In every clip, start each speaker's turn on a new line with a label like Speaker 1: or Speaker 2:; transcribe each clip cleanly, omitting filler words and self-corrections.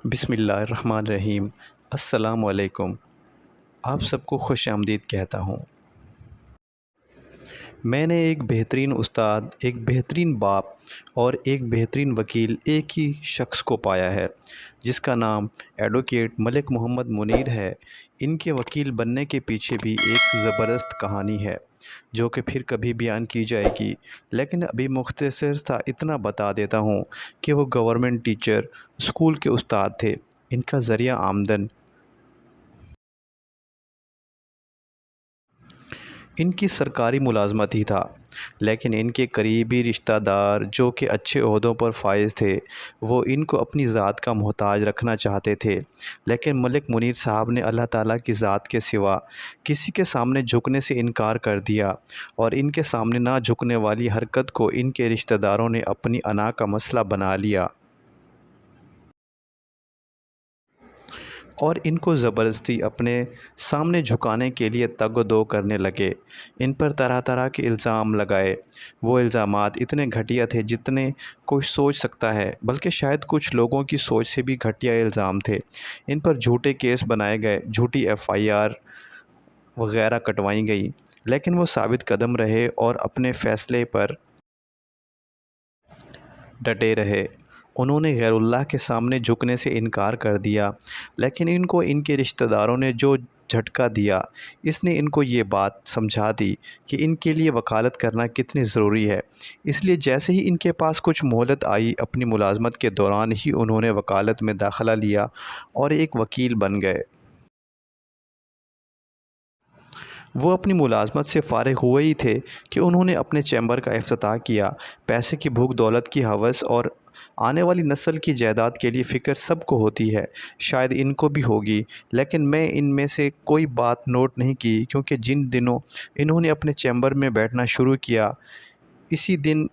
Speaker 1: بسم اللہ الرحمن الرحیم۔ السلام علیکم۔ آپ سب کو خوش آمدید کہتا ہوں۔ میں نے ایک بہترین استاد، ایک بہترین باپ اور ایک بہترین وکیل ایک ہی شخص کو پایا ہے، جس کا نام ایڈوکیٹ ملک محمد منیر ہے۔ ان کے وکیل بننے کے پیچھے بھی ایک زبردست کہانی ہے، جو کہ پھر کبھی بیان کی جائے گی، لیکن ابھی مختصر سا اتنا بتا دیتا ہوں کہ وہ گورنمنٹ ٹیچر، اسکول کے استاد تھے۔ ان کا ذریعہ آمدن ان کی سرکاری ملازمت ہی تھا، لیکن ان کے قریبی رشتہ دار جو کہ اچھے عہدوں پر فائز تھے، وہ ان کو اپنی ذات کا محتاج رکھنا چاہتے تھے۔ لیکن ملک منیر صاحب نے اللہ تعالیٰ کی ذات کے سوا کسی کے سامنے جھکنے سے انکار کر دیا، اور ان کے سامنے نہ جھکنے والی حرکت کو ان کے رشتہ داروں نے اپنی انا کا مسئلہ بنا لیا، اور ان کو زبردستی اپنے سامنے جھکانے کے لیے تگ و دو کرنے لگے۔ ان پر طرح طرح کے الزام لگائے۔ وہ الزامات اتنے گھٹیا تھے جتنے کوئی سوچ سکتا ہے، بلکہ شاید کچھ لوگوں کی سوچ سے بھی گھٹیا الزام تھے۔ ان پر جھوٹے کیس بنائے گئے، جھوٹی FIR وغیرہ کٹوائی گئی، لیکن وہ ثابت قدم رہے اور اپنے فیصلے پر ڈٹے رہے۔ انہوں نے غیر اللہ کے سامنے جھکنے سے انکار کر دیا، لیکن ان کو ان کے رشتہ داروں نے جو جھٹکا دیا، اس نے ان کو یہ بات سمجھا دی کہ ان کے لیے وکالت کرنا کتنی ضروری ہے۔ اس لیے جیسے ہی ان کے پاس کچھ مہلت آئی، اپنی ملازمت کے دوران ہی انہوں نے وکالت میں داخلہ لیا اور ایک وکیل بن گئے۔ وہ اپنی ملازمت سے فارغ ہوئے ہی تھے کہ انہوں نے اپنے چیمبر کا افتتاح کیا۔ پیسے کی بھوک، دولت کی ہوس اور آنے والی نسل کی جائیداد کے لیے فکر سب کو ہوتی ہے، شاید ان کو بھی ہوگی، لیکن میں ان میں سے کوئی بات نوٹ نہیں کی، کیونکہ جن دنوں انہوں نے اپنے چیمبر میں بیٹھنا شروع کیا، اسی دن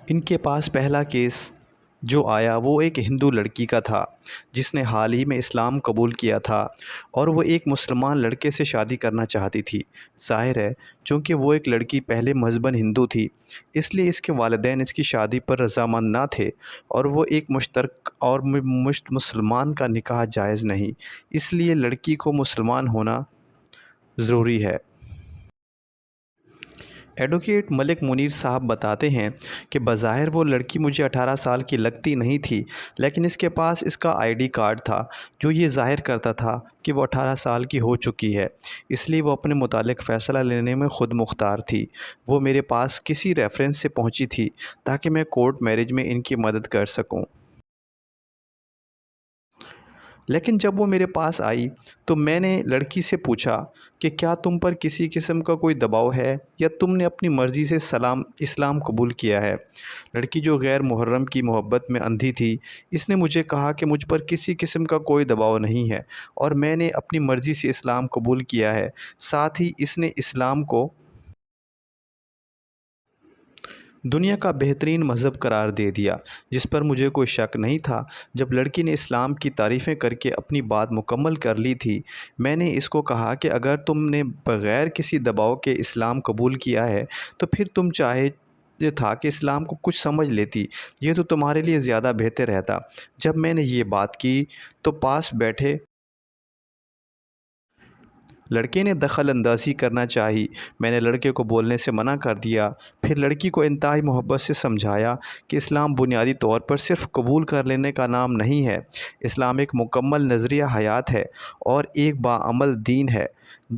Speaker 1: ان کے پاس پہلا کیس جو آیا وہ ایک ہندو لڑکی کا تھا، جس نے حال ہی میں اسلام قبول کیا تھا، اور وہ ایک مسلمان لڑکے سے شادی کرنا چاہتی تھی۔ ظاہر ہے، چونکہ وہ ایک لڑکی پہلے مذہباً ہندو تھی، اس لیے اس کے والدین اس کی شادی پر رضامند نہ تھے، اور وہ ایک مشترک اور مسلمان کا نکاح جائز نہیں، اس لیے لڑکی کو مسلمان ہونا ضروری ہے۔ ایڈوکیٹ ملک منیر صاحب بتاتے ہیں کہ بظاہر وہ لڑکی مجھے 18 سال کی لگتی نہیں تھی، لیکن اس کے پاس اس کا ID کارڈ تھا جو یہ ظاہر کرتا تھا کہ وہ 18 سال کی ہو چکی ہے، اس لیے وہ اپنے متعلق فیصلہ لینے میں خود مختار تھی۔ وہ میرے پاس کسی ریفرنس سے پہنچی تھی تاکہ میں کورٹ میرج میں ان کی مدد کر سکوں۔ لیکن جب وہ میرے پاس آئی تو میں نے لڑکی سے پوچھا کہ کیا تم پر کسی قسم کا کوئی دباؤ ہے، یا تم نے اپنی مرضی سے اسلام قبول کیا ہے؟ لڑکی جو غیر محرم کی محبت میں اندھی تھی، اس نے مجھے کہا کہ مجھ پر کسی قسم کا کوئی دباؤ نہیں ہے، اور میں نے اپنی مرضی سے اسلام قبول کیا ہے۔ ساتھ ہی اس نے اسلام کو دنیا کا بہترین مذہب قرار دے دیا، جس پر مجھے کوئی شک نہیں تھا۔ جب لڑکی نے اسلام کی تعریفیں کر کے اپنی بات مکمل کر لی تھی، میں نے اس کو کہا کہ اگر تم نے بغیر کسی دباؤ کے اسلام قبول کیا ہے تو پھر تم چاہے یہ تھا کہ اسلام کو کچھ سمجھ لیتی، یہ تو تمہارے لیے زیادہ بہتر رہتا۔ جب میں نے یہ بات کی تو پاس بیٹھے لڑکے نے دخل اندازی کرنا چاہی۔ میں نے لڑکے کو بولنے سے منع کر دیا، پھر لڑکی کو انتہائی محبت سے سمجھایا کہ اسلام بنیادی طور پر صرف قبول کر لینے کا نام نہیں ہے۔ اسلام ایک مکمل نظریہ حیات ہے اور ایک باعمل دین ہے۔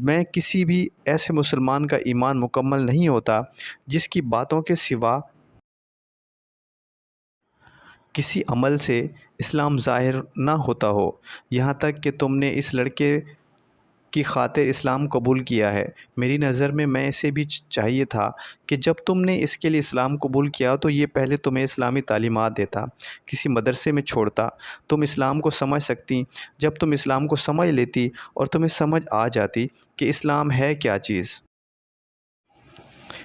Speaker 1: میں کسی بھی ایسے مسلمان کا ایمان مکمل نہیں ہوتا جس کی باتوں کے سوا کسی عمل سے اسلام ظاہر نہ ہوتا ہو۔ یہاں تک کہ تم نے اس لڑکے کی خاطر اسلام قبول کیا ہے، میری نظر میں اسے بھی چاہیے تھا کہ جب تم نے اس کے لیے اسلام قبول کیا تو یہ پہلے تمہیں اسلامی تعلیمات دیتا، کسی مدرسے میں چھوڑتا، تم اسلام کو سمجھ سکتی۔ جب تم اسلام کو سمجھ لیتی اور تمہیں سمجھ آ جاتی کہ اسلام ہے کیا چیز،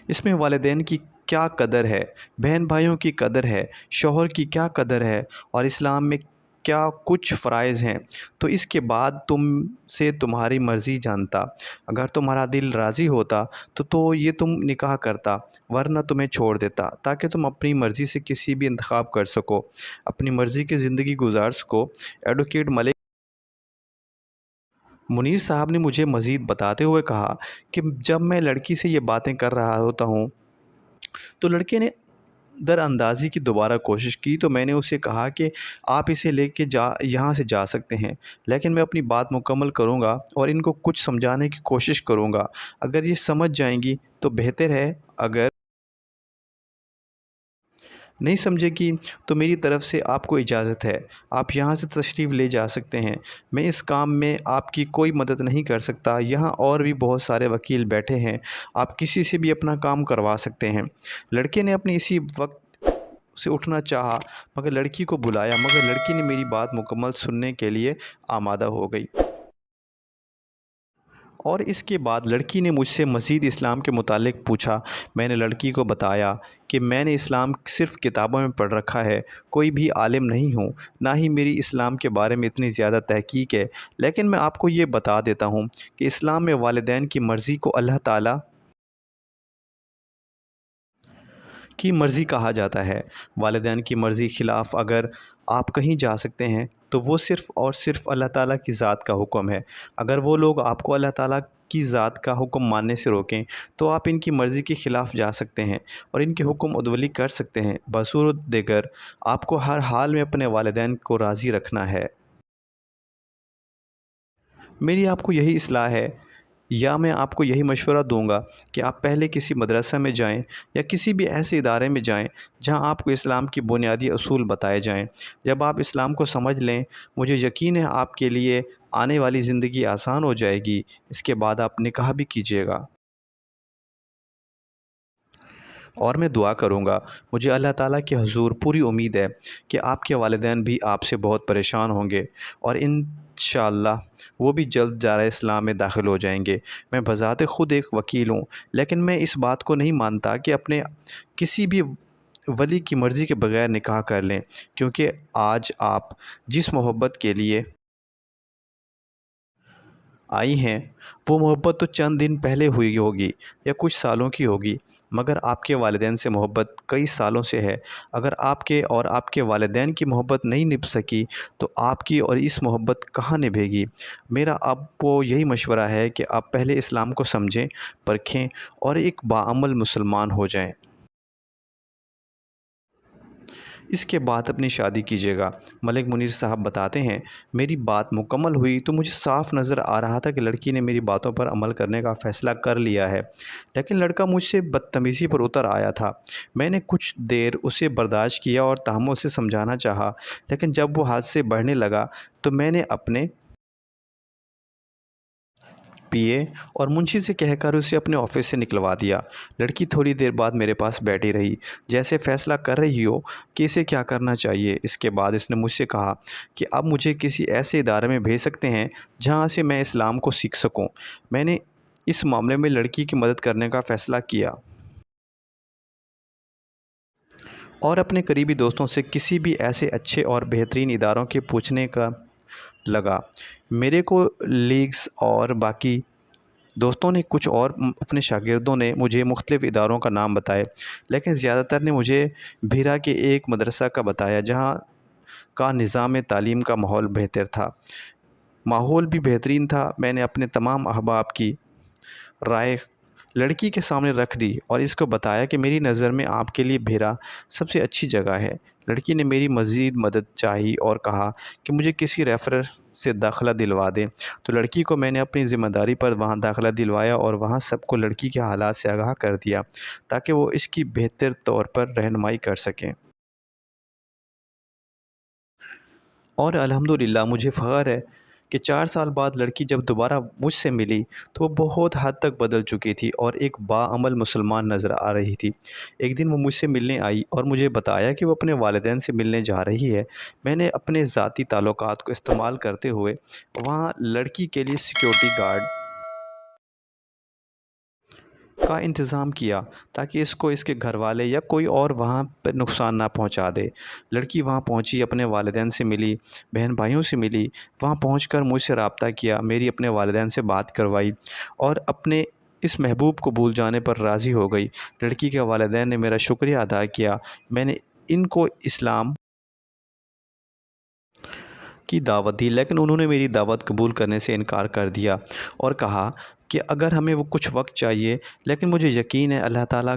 Speaker 1: اس میں والدین کی کیا قدر ہے، بہن بھائیوں کی قدر ہے، شوہر کی کیا قدر ہے، اور اسلام میں کیا کچھ فرائض ہیں، تو اس کے بعد تم سے تمہاری مرضی جانتا۔ اگر تمہارا دل راضی ہوتا تو یہ تم نکاح کرتا، ورنہ تمہیں چھوڑ دیتا تاکہ تم اپنی مرضی سے کسی بھی انتخاب کر سکو، اپنی مرضی کی زندگی گزار سکو۔ ایڈوکیٹ ملک منیر صاحب نے مجھے مزید بتاتے ہوئے کہا کہ جب میں لڑکی سے یہ باتیں کر رہا ہوتا ہوں تو لڑکے نے در اندازی کی دوبارہ کوشش کی، تو میں نے اسے کہا کہ آپ اسے لے کے یہاں سے جا سکتے ہیں، لیکن میں اپنی بات مکمل کروں گا اور ان کو کچھ سمجھانے کی کوشش کروں گا۔ اگر یہ سمجھ جائیں گی تو بہتر ہے، اگر نہیں سمجھے گی تو میری طرف سے آپ کو اجازت ہے، آپ یہاں سے تشریف لے جا سکتے ہیں۔ میں اس کام میں آپ کی کوئی مدد نہیں کر سکتا، یہاں اور بھی بہت سارے وکیل بیٹھے ہیں، آپ کسی سے بھی اپنا کام کروا سکتے ہیں۔ لڑکے نے اپنی اسی وقت سے اٹھنا چاہا مگر لڑکی کو بلایا، مگر لڑکی نے میری بات مکمل سننے کے لیے آمادہ ہو گئی۔ اور اس کے بعد لڑکی نے مجھ سے مزید اسلام کے متعلق پوچھا۔ میں نے لڑکی کو بتایا کہ میں نے اسلام صرف کتابوں میں پڑھ رکھا ہے، کوئی بھی عالم نہیں ہوں، نہ ہی میری اسلام کے بارے میں اتنی زیادہ تحقیق ہے، لیکن میں آپ کو یہ بتا دیتا ہوں کہ اسلام میں والدین کی مرضی کو اللہ تعالیٰ کی مرضی کہا جاتا ہے۔ والدین کی مرضی خلاف اگر آپ کہیں جا سکتے ہیں تو وہ صرف اور صرف اللہ تعالیٰ کی ذات کا حکم ہے۔ اگر وہ لوگ آپ کو اللہ تعالیٰ کی ذات کا حکم ماننے سے روکیں تو آپ ان کی مرضی کے خلاف جا سکتے ہیں اور ان کے حکم عدولی کر سکتے ہیں۔ بصورت دیگر آپ کو ہر حال میں اپنے والدین کو راضی رکھنا ہے۔ میری آپ کو یہی اصلاح ہے، یا میں آپ کو یہی مشورہ دوں گا کہ آپ پہلے کسی مدرسہ میں جائیں یا کسی بھی ایسے ادارے میں جائیں جہاں آپ کو اسلام کی بنیادی اصول بتائے جائیں۔ جب آپ اسلام کو سمجھ لیں، مجھے یقین ہے آپ کے لیے آنے والی زندگی آسان ہو جائے گی۔ اس کے بعد آپ نکاح بھی کیجیے گا۔ اور میں دعا کروں گا، مجھے اللہ تعالیٰ کے حضور پوری امید ہے کہ آپ کے والدین بھی آپ سے بہت پریشان ہوں گے اور انشاءاللہ وہ بھی جلد دار اسلام میں داخل ہو جائیں گے۔ میں بذات خود ایک وکیل ہوں، لیکن میں اس بات کو نہیں مانتا کہ اپنے کسی بھی ولی کی مرضی کے بغیر نکاح کر لیں، کیونکہ آج آپ جس محبت کے لیے آئی ہیں وہ محبت تو چند دن پہلے ہوئی ہوگی یا کچھ سالوں کی ہوگی، مگر آپ کے والدین سے محبت کئی سالوں سے ہے۔ اگر آپ کے والدین کی محبت نہیں نبھ سکی تو آپ کی اور اس محبت کہاں نبھے گی؟ میرا آپ کو یہی مشورہ ہے کہ آپ پہلے اسلام کو سمجھیں، پرکھیں اور ایک باعمل مسلمان ہو جائیں۔ اس کے بعد اپنی شادی کیجیے گا۔ ملک منیر صاحب بتاتے ہیں، میری بات مکمل ہوئی تو مجھے صاف نظر آ رہا تھا کہ لڑکی نے میری باتوں پر عمل کرنے کا فیصلہ کر لیا ہے، لیکن لڑکا مجھ سے بدتمیزی پر اتر آیا تھا۔ میں نے کچھ دیر اسے برداشت کیا اور تحمل سے سمجھانا چاہا، لیکن جب وہ حد سے بڑھنے لگا تو میں نے اپنے پی اے اور منشی سے کہہ کر اسے اپنے آفس سے نکلوا دیا۔ لڑکی تھوڑی دیر بعد میرے پاس بیٹھی رہی، جیسے فیصلہ کر رہی ہو کہ اسے کیا کرنا چاہیے۔ اس کے بعد اس نے مجھ سے کہا کہ اب مجھے کسی ایسے ادارے میں بھیج سکتے ہیں جہاں سے میں اسلام کو سیکھ سکوں۔ میں نے اس معاملے میں لڑکی کی مدد کرنے کا فیصلہ کیا اور اپنے قریبی دوستوں سے کسی بھی ایسے اچھے اور بہترین اداروں کے پوچھنے کا لگا۔ میرے کو لیگز اور باقی دوستوں نے کچھ اور اپنے شاگردوں نے مجھے مختلف اداروں کا نام بتائے، لیکن زیادہ تر نے مجھے بھیرا کے ایک مدرسہ کا بتایا جہاں کا نظام تعلیم کا ماحول بھی بہترین تھا۔ میں نے اپنے تمام احباب کی رائے لڑکی کے سامنے رکھ دی اور اس کو بتایا کہ میری نظر میں آپ کے لیے بھیرا سب سے اچھی جگہ ہے۔ لڑکی نے میری مزید مدد چاہی اور کہا کہ مجھے کسی ریفرر سے داخلہ دلوا دیں، تو لڑکی کو میں نے اپنی ذمہ داری پر وہاں داخلہ دلوایا اور وہاں سب کو لڑکی کے حالات سے آگاہ کر دیا تاکہ وہ اس کی بہتر طور پر رہنمائی کر سکیں۔ اور الحمدللہ مجھے فخر ہے کہ 4 سال بعد لڑکی جب دوبارہ مجھ سے ملی تو وہ بہت حد تک بدل چکی تھی اور ایک باعمل مسلمان نظر آ رہی تھی۔ ایک دن وہ مجھ سے ملنے آئی اور مجھے بتایا کہ وہ اپنے والدین سے ملنے جا رہی ہے۔ میں نے اپنے ذاتی تعلقات کو استعمال کرتے ہوئے وہاں لڑکی کے لیے سیکیورٹی گارڈ کا انتظام کیا تاکہ اس کو اس کے گھر والے یا کوئی اور وہاں پہ نقصان نہ پہنچا دے۔ لڑکی وہاں پہنچی، اپنے والدین سے ملی، بہن بھائیوں سے ملی، وہاں پہنچ کر مجھ سے رابطہ کیا، میری اپنے والدین سے بات کروائی اور اپنے اس محبوب کو بھول جانے پر راضی ہو گئی۔ لڑکی کے والدین نے میرا شکریہ ادا کیا۔ میں نے ان کو اسلام کی دعوت دی، لیکن انہوں نے میری دعوت قبول کرنے سے انکار کر دیا اور کہا کہ اگر ہمیں وہ کچھ وقت چاہیے، لیکن مجھے یقین ہے اللہ تعالیٰ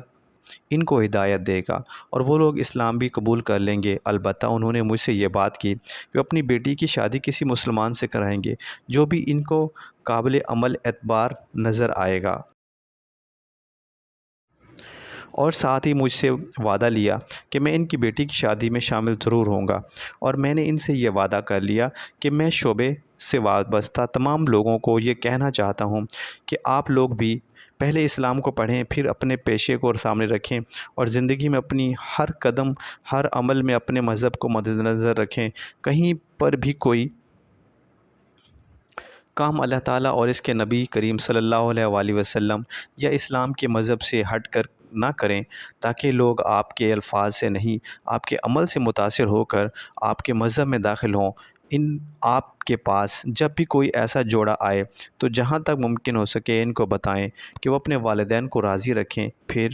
Speaker 1: ان کو ہدایت دے گا اور وہ لوگ اسلام بھی قبول کر لیں گے۔ البتہ انہوں نے مجھ سے یہ بات کی کہ وہ اپنی بیٹی کی شادی کسی مسلمان سے کرائیں گے جو بھی ان کو قابل عمل اعتبار نظر آئے گا، اور ساتھ ہی مجھ سے وعدہ لیا کہ میں ان کی بیٹی کی شادی میں شامل ضرور ہوں گا۔ اور میں نے ان سے یہ وعدہ کر لیا کہ میں شعبے سے وابستہ تمام لوگوں کو یہ کہنا چاہتا ہوں کہ آپ لوگ بھی پہلے اسلام کو پڑھیں، پھر اپنے پیشے کو سامنے رکھیں اور زندگی میں اپنی ہر قدم، ہر عمل میں اپنے مذہب کو مد نظر رکھیں۔ کہیں پر بھی کوئی کام اللہ تعالیٰ اور اس کے نبی کریم صلی اللہ علیہ وآلہ وسلم یا اسلام کے مذہب سے ہٹ کر نہ کریں، تاکہ لوگ آپ کے الفاظ سے نہیں، آپ کے عمل سے متاثر ہو کر آپ کے مذہب میں داخل ہوں۔ آپ کے پاس جب بھی کوئی ایسا جوڑا آئے تو جہاں تک ممکن ہو سکے ان کو بتائیں کہ وہ اپنے والدین کو راضی رکھیں، پھر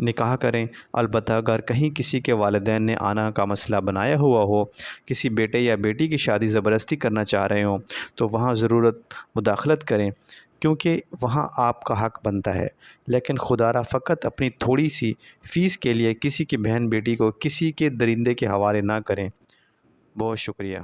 Speaker 1: نکاح کریں۔ البتہ اگر کہیں کسی کے والدین نے آنا کا مسئلہ بنایا ہوا ہو، کسی بیٹے یا بیٹی کی شادی زبردستی کرنا چاہ رہے ہوں، تو وہاں ضرورت مداخلت کریں، کیونکہ وہاں آپ کا حق بنتا ہے۔ لیکن خدا را فقط اپنی تھوڑی سی فیس کے لیے کسی کی بہن بیٹی کو کسی کے درندے کے حوالے نہ کریں۔ بہت شکریہ۔